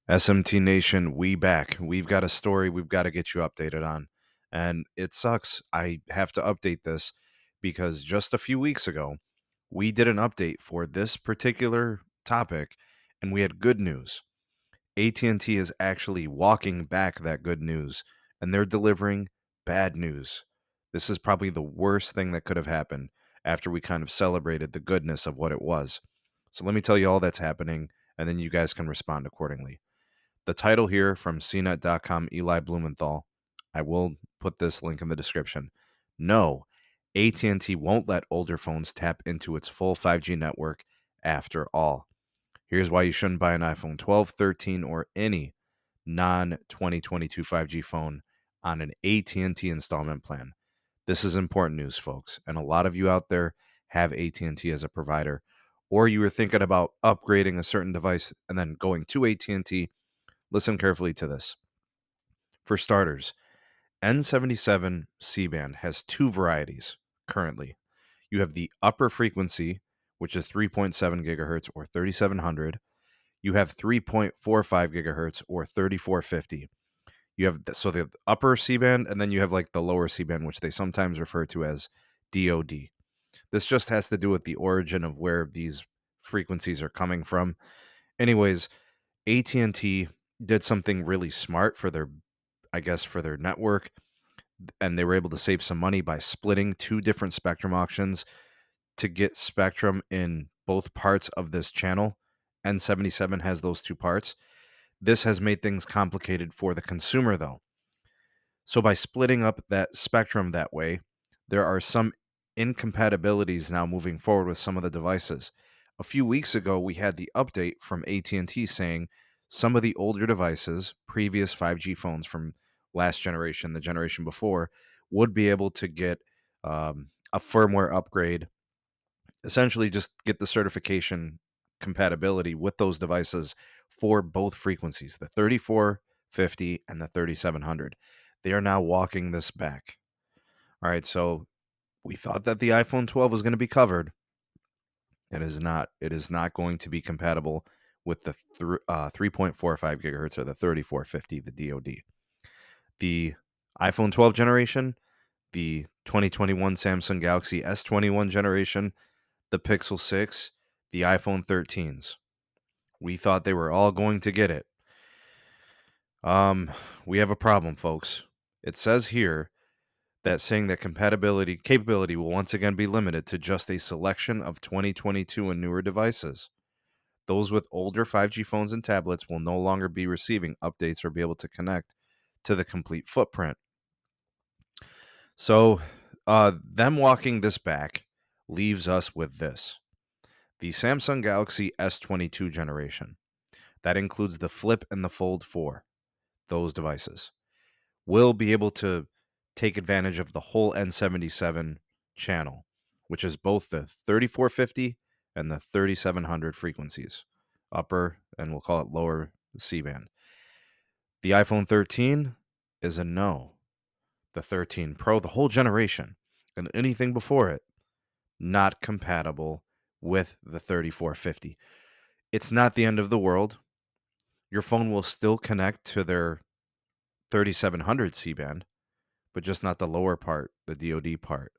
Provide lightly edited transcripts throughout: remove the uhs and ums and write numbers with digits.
SMT Nation, we back. We've got a story we've got to get you updated on. And it sucks. I have to update this because just a few weeks ago, we did an update for this particular topic and we had good news. AT&T is actually walking back that good news and they're delivering bad news. This is probably the worst thing that could have happened after we kind of celebrated the goodness of what it was. So let me tell you all that's happening and then you guys can respond accordingly. The title here from cnet.com, Eli Blumenthal. I will put this link in the description. No, AT&T won't let older phones tap into its full 5G network after all. Here's why you shouldn't buy an iPhone 12, 13, or any non-2022 5G phone on an AT&T installment plan. This is important news, folks, and a lot of you out there have AT&T as a provider, or you were thinking about upgrading a certain device and then going to AT&T. Listen carefully to this. For starters, N77 C-band has two varieties currently. You have the upper frequency, which is 3.7 gigahertz or 3700. You have 3.45 gigahertz or 3450. You have the upper C-band, and then you have like the lower C-band, which they sometimes refer to as DoD. This just has to do with the origin of where these frequencies are coming from. Anyways, AT&T did something really smart for their network, and they were able to save some money by splitting two different spectrum auctions to get spectrum in both parts of this channel. N77 has those two parts. This has made things complicated for the consumer though. So by splitting up that spectrum that way, there are some incompatibilities now moving forward with some of the devices. A few weeks ago, we had the update from AT&T saying some of the older devices, previous 5G phones from last generation, the generation before, would be able to get a firmware upgrade, essentially just get the certification compatibility with those devices for both frequencies, the 3450 and the 3700. They are now walking this back. All right, so we thought that the iPhone 12 was going to be covered. It is not. It is not going to be compatible with the 3.45 gigahertz or the 3450, the DoD. The iPhone 12 generation, the 2021 Samsung Galaxy S21 generation, the Pixel 6, the iPhone 13s. We thought they were all going to get it. We have a problem, folks. It says here that saying that capability will once again be limited to just a selection of 2022 and newer devices. Those with older 5G phones and tablets will no longer be receiving updates or be able to connect to the complete footprint. So, them walking this back leaves us with this. The Samsung Galaxy S22 generation, that includes the Flip and the Fold 4, those devices, will be able to take advantage of the whole N77 channel, which is both the 3450 and the 3700 frequencies, upper and we'll call it lower C-band. The iPhone 13 is a no. The 13 Pro, the whole generation, and anything before it, not compatible with the 3450. It's not the end of the world. Your phone will still connect to their 3700 C-band, but just not the lower part, the DoD part.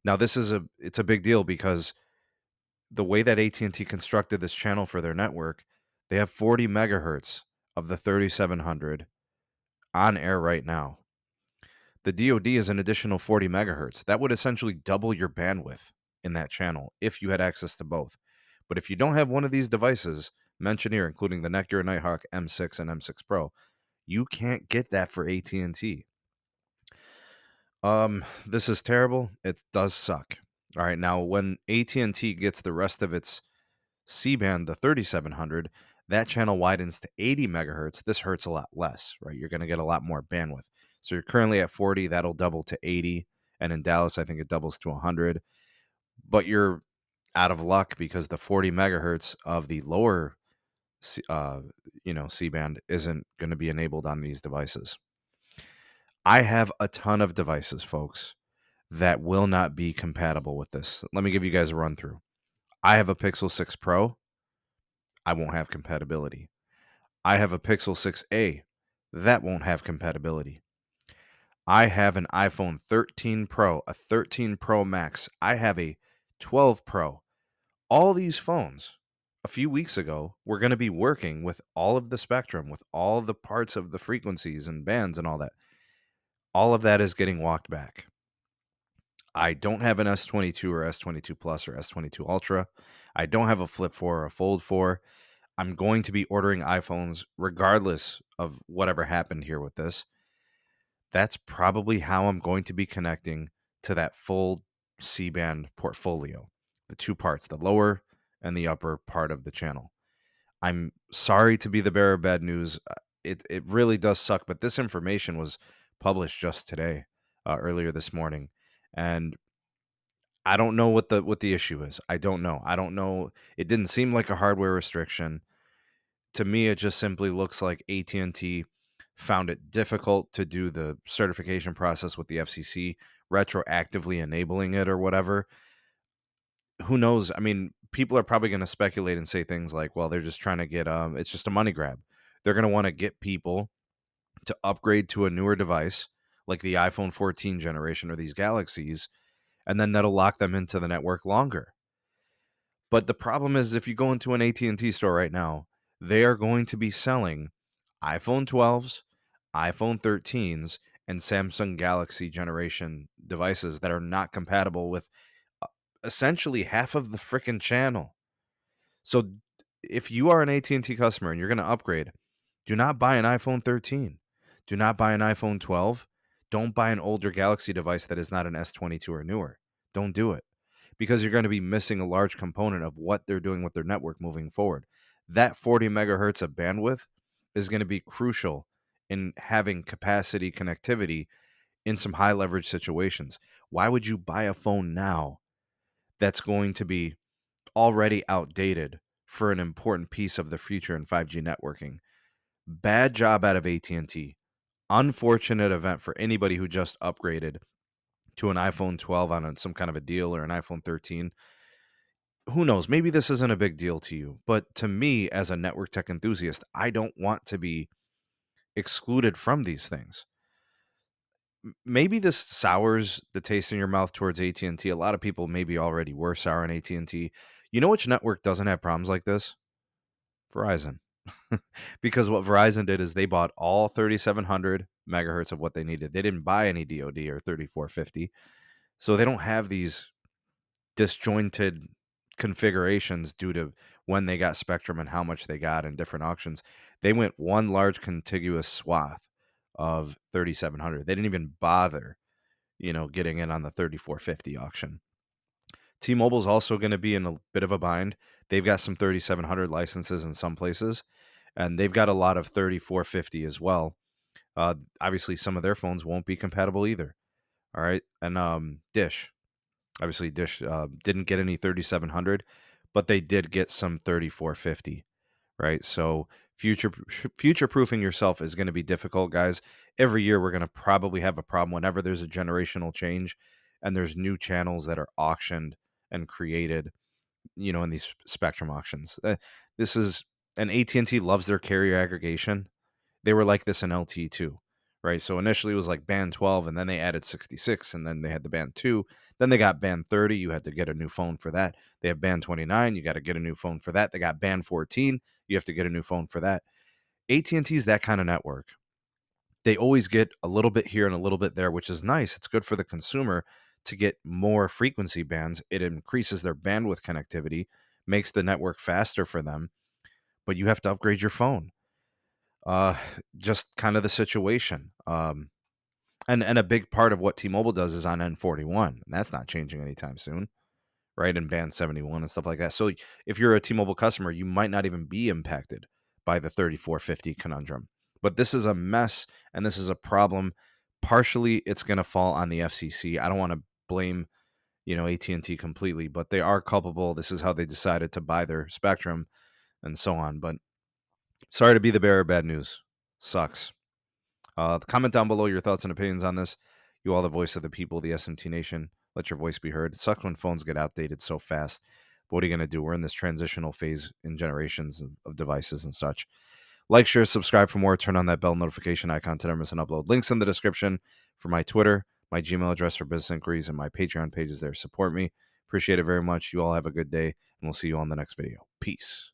Now, it's a big deal because the way that AT&T constructed this channel for their network, they have 40 megahertz of the 3700 on air right now. The DoD is an additional 40 megahertz. That would essentially double your bandwidth in that channel if you had access to both. But if you don't have one of these devices mentioned here, including the Netgear Nighthawk M6 and M6 Pro, you can't get that for AT&T. This is terrible. It does suck. All right, now when AT&T gets the rest of its C-band, the 3700, that channel widens to 80 megahertz. This hurts a lot less, right? You're going to get a lot more bandwidth. So you're currently at 40, that'll double to 80, and in Dallas I think it doubles to 100. But you're out of luck because the 40 megahertz of the lower C-band isn't going to be enabled on these devices. I have a ton of devices, folks, that will not be compatible with this. Let me give you guys a run through. I have a Pixel 6 Pro. I won't have compatibility. I have a Pixel 6a. That won't have compatibility. I have an iPhone 13 Pro, a 13 Pro Max. I have a 12 Pro. All these phones a few weeks ago were going to be working with all of the spectrum, with all the parts of the frequencies and bands and all that. All of that is getting walked back. I don't have an S22 or S22 Plus or S22 Ultra. I don't have a Flip 4 or a Fold 4. I'm going to be ordering iPhones regardless of whatever happened here with this. That's probably how I'm going to be connecting to that full C-band portfolio, the two parts, the lower and the upper part of the channel. I'm sorry to be the bearer of bad news. It really does suck, but this information was published just today, earlier this morning, and I don't know what the issue is. I don't know. I don't know. It didn't seem like a hardware restriction. To me, it just simply looks like AT&T found it difficult to do the certification process with the FCC, retroactively enabling it or whatever. Who knows? I mean, people are probably going to speculate and say things like, well, they're just trying to get it's just a money grab. They're going to want to get people to upgrade to a newer device like the iPhone 14 generation or these Galaxies, and then that'll lock them into the network longer. But the problem is, if you go into an AT&T store right now, they are going to be selling iPhone 12s, iPhone 13s, and Samsung Galaxy generation devices that are not compatible with uh, essentially half of the frickin' channel. So if you are an AT&T customer and you're going to upgrade, do not buy an iPhone 13. Do not buy an iPhone 12. Don't buy an older Galaxy device that is not an S22 or newer. Don't do it, because you're going to be missing a large component of what they're doing with their network moving forward. That 40 megahertz of bandwidth is going to be crucial in having capacity connectivity in some high leverage situations. Why would you buy a phone now that's going to be already outdated for an important piece of the future in 5G networking? Bad job out of AT&T. Unfortunate event for anybody who just upgraded to an iPhone 12 on some kind of a deal or an iPhone 13. Who knows? Maybe this isn't a big deal to you, but to me, as a network tech enthusiast, I don't want to be excluded from these things. Maybe this sours the taste in your mouth towards AT&T. A lot of people maybe already were sour on AT&T. You know which network doesn't have problems like this? Verizon. Because what Verizon did is they bought all 3700 megahertz of what they needed. They didn't buy any DoD or 3450. So they don't have these disjointed configurations due to when they got spectrum and how much they got in different auctions. They went one large contiguous swath of 3700. They didn't even bother, getting in on the 3450 auction. T-Mobile is also going to be in a bit of a bind. They've got some 3700 licenses in some places, and they've got a lot of 3450 as well. Obviously, some of their phones won't be compatible either. All right, and Dish didn't get any 3700, but they did get some 3450, right? So future proofing yourself is going to be difficult, guys. Every year we're going to probably have a problem whenever there's a generational change and there's new channels that are auctioned and created, in these spectrum auctions. This is and AT&T loves their carrier aggregation. They were like this in LTE too, right? So initially it was like band 12, and then they added 66, and then they had the band 2. Then they got band 30. You had to get a new phone for that. They have band 29. You got to get a new phone for that. They got band 14. You have to get a new phone for that. AT&T is that kind of network. They always get a little bit here and a little bit there, which is nice. It's good for the consumer to get more frequency bands. It increases their bandwidth connectivity, makes the network faster for them, but you have to upgrade your phone. Uh, just kind of the situation. And a big part of what T-Mobile does is on N41, and that's not changing anytime soon, right? And band 71 and stuff like that. So if you're a T-Mobile customer, you might not even be impacted by the 3450 conundrum. But this is a mess, and this is a problem. Partially, it's going to fall on the FCC. I don't want to blame, AT&T completely, but they are culpable. This is how they decided to buy their spectrum and so on. But sorry to be the bearer of bad news. Sucks. Comment down below your thoughts and opinions on this. You are the voice of the people, the SMT Nation. Let your voice be heard. It sucks when phones get outdated so fast. But what are you going to do? We're in this transitional phase in generations of devices and such. Like, share, subscribe for more. Turn on that bell notification icon to never miss an upload. Links in the description for my Twitter, my Gmail address for business inquiries, and my Patreon pages there. Support me. Appreciate it very much. You all have a good day, and we'll see you on the next video. Peace.